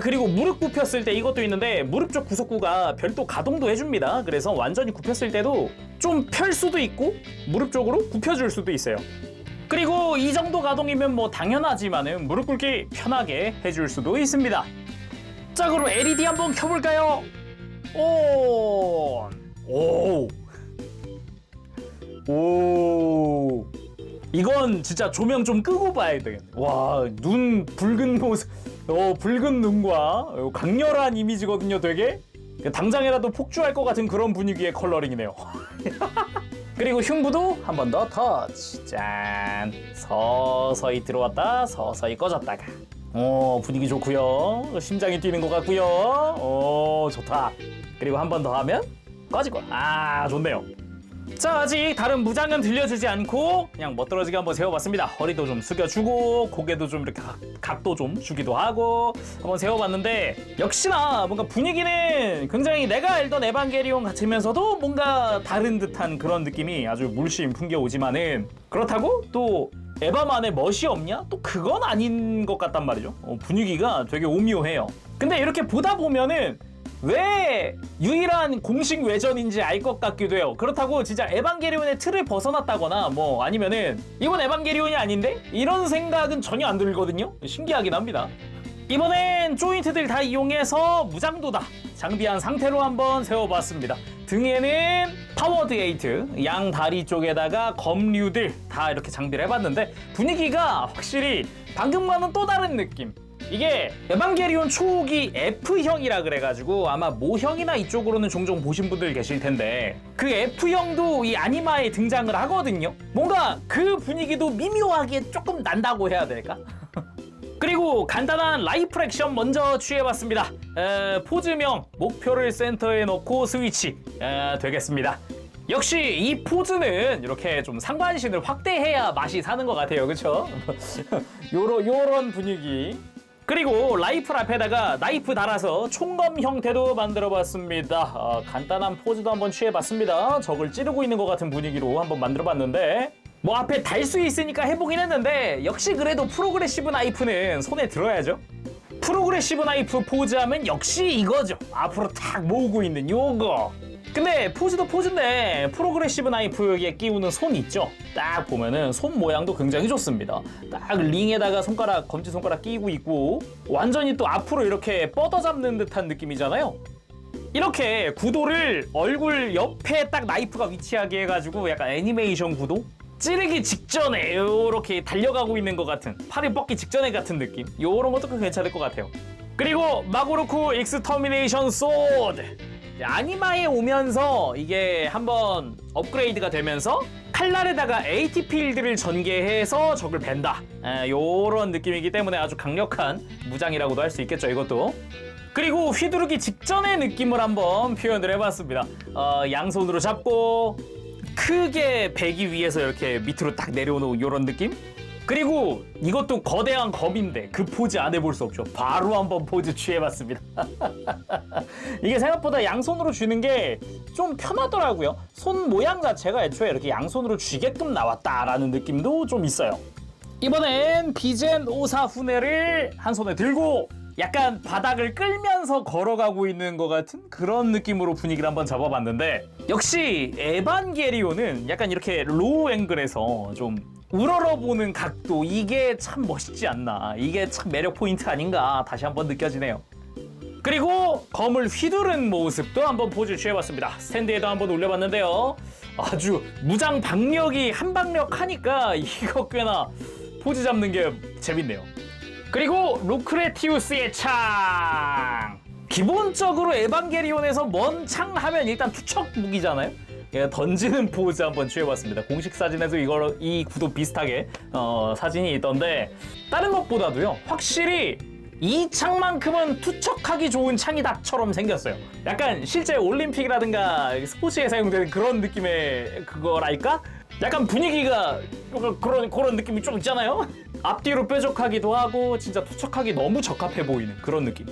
그리고 무릎 굽혔을 때 이것도 있는데 무릎 쪽 구속구가 별도 가동도 해줍니다. 그래서 완전히 굽혔을 때도 좀 펼 수도 있고 무릎 쪽으로 굽혀줄 수도 있어요. 그리고 이 정도 가동이면 뭐 당연하지만은 무릎 꿇기 편하게 해줄 수도 있습니다. 자, 그럼 LED 한번 켜볼까요? 오. 오. 이건 진짜 조명 좀 끄고 봐야 되겠네. 와, 눈 붉은 모습, 붉은 눈과 강렬한 이미지거든요, 되게. 당장이라도 폭주할 것 같은 그런 분위기의 컬러링이네요. 그리고 흉부도 한 번 더 터치. 짠. 서서히 들어왔다, 서서히 꺼졌다가. 분위기 좋고요. 심장이 뛰는 것 같고요. 좋다. 그리고 한 번 더 하면 꺼지고. 좋네요. 자, 아직 다른 무장은 들려주지 않고 그냥 멋들어지게 한번 세워봤습니다. 허리도 좀 숙여주고 고개도 좀 이렇게 각도 좀 주기도 하고 한번 세워봤는데, 역시나 뭔가 분위기는 굉장히 내가 알던 에반게리온 같으면서도 뭔가 다른 듯한 그런 느낌이 아주 물씬 풍겨오지만은, 그렇다고 또 에바만의 멋이 없냐? 또 그건 아닌 것 같단 말이죠. 분위기가 되게 오묘해요. 근데 이렇게 보다 보면은 왜 유일한 공식 외전인지 알 것 같기도 해요. 그렇다고 진짜 에반게리온의 틀을 벗어났다거나 뭐 아니면은 이건 에반게리온이 아닌데? 이런 생각은 전혀 안 들거든요. 신기하긴 합니다. 이번엔 조인트들 다 이용해서 무장도다 장비한 상태로 한번 세워봤습니다. 등에는 파워드 게이트, 양 다리 쪽에다가 검류들 다 이렇게 장비를 해봤는데 분위기가 확실히 방금과는 또 다른 느낌. 이게 에반게리온 초기 F형이라 그래가지고 아마 모형이나 이쪽으로는 종종 보신 분들 계실 텐데, 그 F형도 이 아니마에 등장을 하거든요. 뭔가 그 분위기도 미묘하게 조금 난다고 해야 될까? 그리고 간단한 라이플 액션 먼저 취해봤습니다. 포즈명, 목표를 센터에 놓고 스위치 되겠습니다. 역시 이 포즈는 이렇게 좀 상반신을 확대해야 맛이 사는 것 같아요. 그쵸? 요런 분위기. 그리고 라이플 앞에다가 나이프 달아서 총검 형태도 만들어봤습니다. 간단한 포즈도 한번 취해봤습니다. 적을 찌르고 있는 것 같은 분위기로 한번 만들어봤는데, 뭐 앞에 달 수 있으니까 해보긴 했는데, 역시 그래도 프로그레시브 나이프는 손에 들어야죠. 프로그레시브 나이프 포즈하면 역시 이거죠. 앞으로 탁 모으고 있는 요거. 근데 포즈도 포즈인데 프로그레시브 나이프에 끼우는 손 있죠? 딱 보면은 손 모양도 굉장히 좋습니다. 딱 링에다가 손가락, 검지손가락 끼고 있고 완전히 또 앞으로 이렇게 뻗어잡는 듯한 느낌이잖아요. 이렇게 구도를 얼굴 옆에 딱 나이프가 위치하게 해가지고 약간 애니메이션 구도? 찌르기 직전에 이렇게 달려가고 있는 것 같은, 팔이 뻗기 직전에 같은 느낌. 요런 것도 괜찮을 것 같아요. 그리고 마고로쿠 익스터미네이션 소드. 아니마에 오면서 이게 한번 업그레이드가 되면서 칼날에다가 AT 필드를 전개해서 적을 벤다. 요런 느낌이기 때문에 아주 강력한 무장이라고도 할 수 있겠죠, 이것도. 그리고 휘두르기 직전의 느낌을 한번 표현을 해봤습니다. 양손으로 잡고 크게 베기 위해서 이렇게 밑으로 딱 내려오는 요런 느낌? 그리고 이것도 거대한 검인데 그 포즈 안 해볼 수 없죠. 바로 한번 포즈 취해봤습니다. 이게 생각보다 양손으로 쥐는 게 좀 편하더라고요. 손 모양 자체가 애초에 이렇게 양손으로 쥐게끔 나왔다라는 느낌도 좀 있어요. 이번엔 비젠 오사후네를 한 손에 들고 약간 바닥을 끌면서 걸어가고 있는 것 같은 그런 느낌으로 분위기를 한번 잡아봤는데, 역시 에반게리온은 약간 이렇게 로우 앵글에서 좀 우러러보는 각도, 이게 참 멋있지 않나, 이게 참 매력 포인트 아닌가 다시 한번 느껴지네요. 그리고 검을 휘두른 모습도 한번 포즈 취해봤습니다. 스탠드에도 한번 올려봤는데요. 아주 무장 박력이 한박력 하니까 이거 꽤나 포즈 잡는 게 재밌네요. 그리고 루크레티우스의 창. 기본적으로 에반게리온에서 먼 창 하면 일단 투척 무기잖아요. 던지는 포즈 한번 취해봤습니다. 공식 사진에도 이 구도 비슷하게 사진이 있던데, 다른 것보다도요 확실히 이 창만큼은 투척하기 좋은 창이다처럼 생겼어요. 약간 실제 올림픽이라든가 스포츠에 사용되는 그런 느낌의 그거랄까? 약간 분위기가 그런 느낌이 좀 있잖아요. 앞뒤로 뾰족하기도 하고 진짜 투척하기 너무 적합해 보이는 그런 느낌.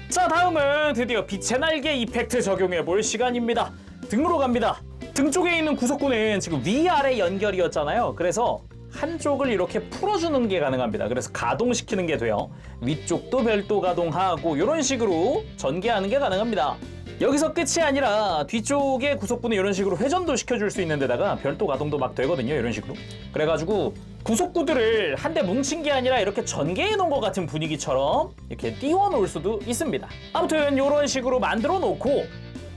자, 다음은 드디어 빛의 날개 이펙트 적용해볼 시간입니다. 등으로 갑니다. 등 쪽에 있는 구속구는 지금 위아래 연결이었잖아요. 그래서 한쪽을 이렇게 풀어주는 게 가능합니다. 그래서 가동시키는 게 돼요. 위쪽도 별도 가동하고 이런 식으로 전개하는 게 가능합니다. 여기서 끝이 아니라 뒤쪽의 구속구는 이런 식으로 회전도 시켜줄 수 있는 데다가 별도 가동도 막 되거든요. 이런 식으로. 그래가지고 구속구들을 한데 뭉친 게 아니라 이렇게 전개해 놓은 것 같은 분위기처럼 이렇게 띄워 놓을 수도 있습니다. 아무튼 이런 식으로 만들어 놓고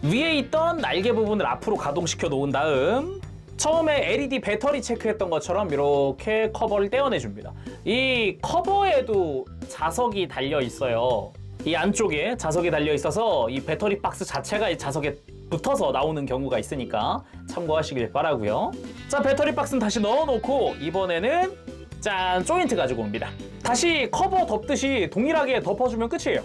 위에 있던 날개 부분을 앞으로 가동시켜 놓은 다음 처음에 LED 배터리 체크했던 것처럼 이렇게 커버를 떼어내줍니다. 이 커버에도 자석이 달려 있어요. 이 안쪽에 자석이 달려 있어서 이 배터리 박스 자체가 이 자석에 붙어서 나오는 경우가 있으니까 참고하시길 바라고요. 자, 배터리 박스는 다시 넣어놓고 이번에는 짠, 조인트 가지고 옵니다. 다시 커버 덮듯이 동일하게 덮어주면 끝이에요.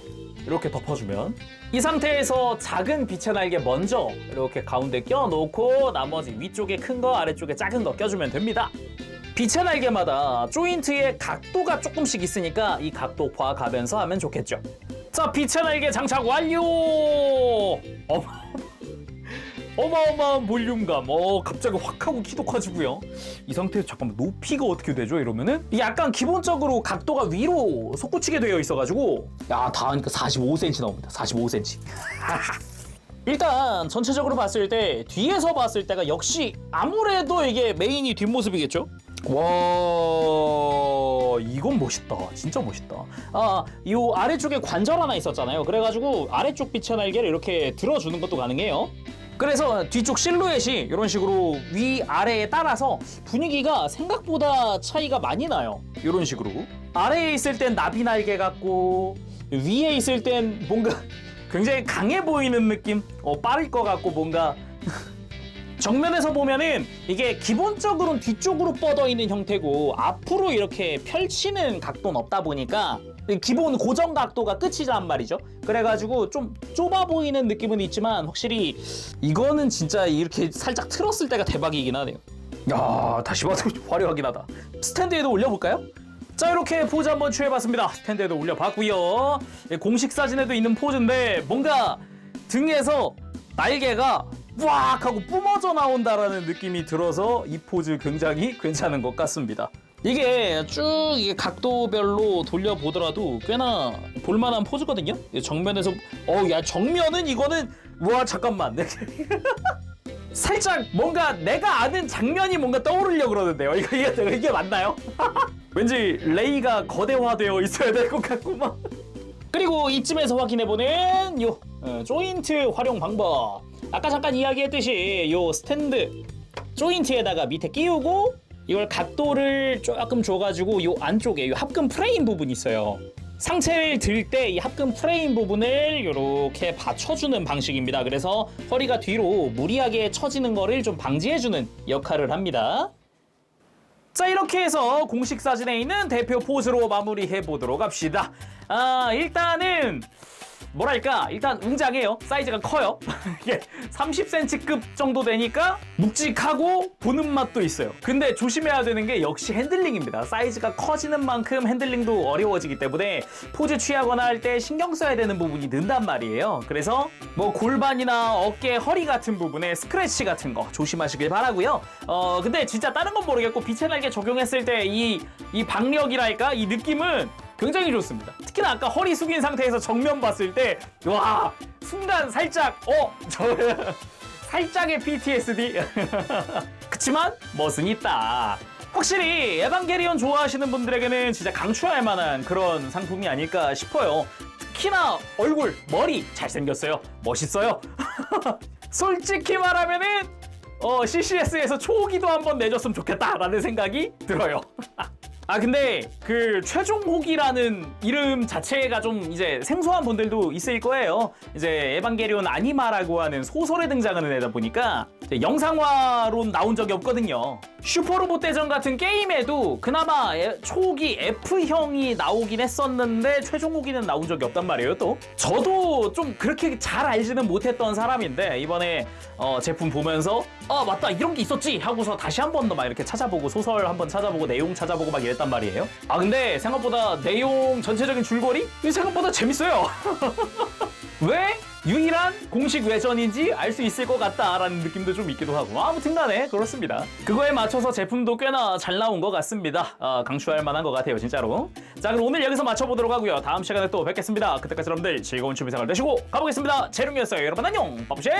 이렇게 덮어주면 이 상태에서 작은 빛의 날개 먼저 이렇게 가운데 껴놓고 나머지 위쪽에 큰 거 아래쪽에 작은 거 껴주면 됩니다. 빛의 날개마다 조인트의 각도가 조금씩 있으니까 이 각도 봐가면서 하면 좋겠죠. 자, 빛의 날개 장착 완료! 어마어마한 볼륨감. 갑자기 확 하고 키도 커지고요. 이 상태에서 잠깐만 높이가 어떻게 되죠? 이러면은 약간 기본적으로 각도가 위로 솟구치게 되어 있어가지고 야, 다 하니까 45cm 나옵니다. 45cm. 일단 전체적으로 봤을 때 뒤에서 봤을 때가 역시 아무래도 이게 메인이 뒷모습이겠죠? 와, 이건 멋있다. 진짜 멋있다. 이 아래쪽에 관절 하나 있었잖아요. 그래가지고 아래쪽 빛의 날개를 이렇게 들어주는 것도 가능해요. 그래서 뒤쪽 실루엣이 이런 식으로 위아래에 따라서 분위기가 생각보다 차이가 많이 나요. 이런 식으로 아래에 있을 땐 나비 날개 같고 위에 있을 땐 뭔가 굉장히 강해 보이는 느낌, 빠를 것 같고 뭔가 정면에서 보면은 이게 기본적으로는 뒤쪽으로 뻗어 있는 형태고 앞으로 이렇게 펼치는 각도는 없다 보니까 기본 고정 각도가 끝이란 말이죠. 그래가지고 좀 좁아 보이는 느낌은 있지만 확실히 이거는 진짜 이렇게 살짝 틀었을 때가 대박이긴 하네요. 야, 다시 봐도 화려하긴 하다. 스탠드에도 올려볼까요? 자, 이렇게 포즈 한번 취해봤습니다. 스탠드에도 올려봤고요. 공식 사진에도 있는 포즈인데 뭔가 등에서 날개가 꽉 하고 뿜어져 나온다라는 느낌이 들어서 이 포즈 굉장히 괜찮은 것 같습니다. 이게 쭉 이게 각도별로 돌려보더라도 꽤나 볼만한 포즈거든요. 정면에서 야, 정면은 이거는 와, 잠깐만. 살짝 뭔가 내가 아는 장면이 뭔가 떠오르려고 그러는데요. 이게 맞나요? 왠지 레이가 거대화되어 있어야 될 것 같구만. 그리고 이쯤에서 확인해보는 요 조인트 활용 방법. 아까 잠깐 이야기했듯이 요 스탠드 조인트에다가 밑에 끼우고 이걸 각도를 조금 줘가지고 요 안쪽에 요 합금 프레임 부분이 있어요. 상체를 들 때 이 합금 프레임 부분을 이렇게 받쳐주는 방식입니다. 그래서 허리가 뒤로 무리하게 처지는 거를 좀 방지해주는 역할을 합니다. 자, 이렇게 해서 공식 사진에 있는 대표 포즈로 마무리해 보도록 합시다. 일단은 뭐랄까, 일단 웅장해요. 사이즈가 커요. 이게 30cm급 정도 되니까 묵직하고 보는 맛도 있어요. 근데 조심해야 되는 게 역시 핸들링입니다. 사이즈가 커지는 만큼 핸들링도 어려워지기 때문에 포즈 취하거나 할 때 신경 써야 되는 부분이 는단 말이에요. 그래서 뭐 골반이나 어깨, 허리 같은 부분에 스크래치 같은 거 조심하시길 바라고요. 근데 진짜 다른 건 모르겠고 빛의 날개 적용했을 때 이 박력이랄까, 이 느낌은 굉장히 좋습니다. 특히나 아까 허리 숙인 상태에서 정면 봤을 때 와, 순간 살짝 살짝의 PTSD. 그치만 멋은 있다. 확실히 에반게리온 좋아하시는 분들에게는 진짜 강추할 만한 그런 상품이 아닐까 싶어요. 특히나 얼굴, 머리 잘생겼어요. 멋있어요. 솔직히 말하면은 CCS에서 초기도 한번 내줬으면 좋겠다라는 생각이 들어요. 근데 그 최종호기라는 이름 자체가 좀 이제 생소한 분들도 있을 거예요. 이제 에반게리온 아니마라고 하는 소설에 등장하는 애다 보니까 영상화로 나온 적이 없거든요. 슈퍼로봇 대전 같은 게임에도 그나마 초기 F형이 나오긴 했었는데 최종호기는 나온 적이 없단 말이에요. 또 저도 좀 그렇게 잘 알지는 못했던 사람인데 이번에 제품 보면서 맞다, 이런 게 있었지 하고서 다시 한 번 더 막 이렇게 찾아보고 소설 한번 찾아보고 내용 찾아보고 막 이랬단 말이에요. 근데 생각보다 내용 전체적인 줄거리 생각보다 재밌어요. 왜 유일한 공식 외전인지 알 수 있을 것 같다라는 느낌도 좀 있기도 하고, 아무튼 간에 그렇습니다. 그거에 맞춰서 제품도 꽤나 잘 나온 것 같습니다. 강추할 만한 것 같아요, 진짜로. 자, 그럼 오늘 여기서 마쳐보도록 하고요. 다음 시간에 또 뵙겠습니다. 그때까지 여러분들 즐거운 취미 생활 되시고 가보겠습니다. 재룡이었어요. 여러분 안녕, 빠뿌쉐.